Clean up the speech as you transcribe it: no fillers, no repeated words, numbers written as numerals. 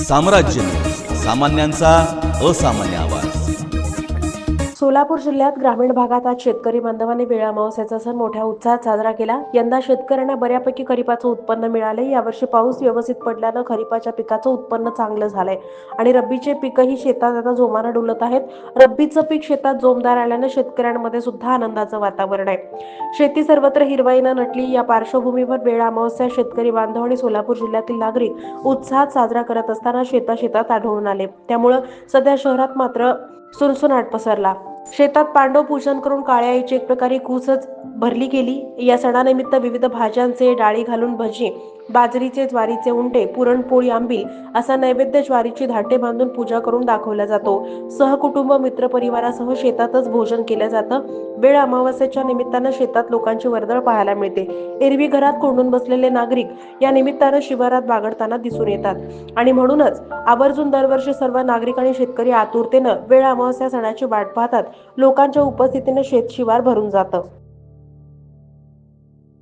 साम्राज्य सामान्यांचा असामान्य आवाज। सोलापूर जिल्ह्यात ग्रामीण भागात आज शेतकरी बांधवांनी वेळ अमावस्येचा सण मोठ्या उत्साहात साजरा केला। यंदा शेतकऱ्यांना बऱ्यापैकी खरीपाचं उत्पन्न मिळाले। यावर्षी पाऊस व्यवस्थित पडल्यानं खरीपाच्या पिकाचं उत्पन्न चांगलं झालंय आणि रब्बीचे पीकही शेतात आता जोमानं डुलत आहेत। रब्बीचं पीक शेतात जोमदार आल्यानं शेतकऱ्यांमध्ये सुद्धा आनंदाचं वातावरण आहे। शेती सर्वत्र हिरवाईनं नटली। या पार्श्वभूमीवर वेळ अमावस्या शेतकरी बांधव आणि सोलापूर जिल्ह्यातील नागरिक उत्साहात साजरा करत असताना शेतात आढळून आले। त्यामुळं सध्या शहरात मात्र सुनसुनाट पसरला। शेतात पांडव पूजन करून काळ्या आईची एक प्रकारे कूचच भरली गेली। या सणानिमित्त विविध भाज्यांचे डाळी घालून भजी, बाजरीचे ज्वारीचे उंडे, पुरणपोळी, आंबील असा नैवेद्य ज्वारीची धाटे बांधून पूजा करून दाखवला जातो। सहकुटुंब मित्रपरिवारासह शेतातच भोजन केलं जातं। वेळ अमावस्येच्या निमित्तानं शेतात लोकांची वर्दळ पाहायला मिळते। एरवी घरात कोंडून बसलेले नागरिक या निमित्तानं शिवारात बागडताना दिसून येतात आणि म्हणूनच आवर्जून दरवर्षी सर्व नागरिक आणि शेतकरी आतुरतेनं वेळ अमावस्या सणाची वाट पाहतात। लोकांच्या उपस्थितीने शेत शिवार भरून जातं।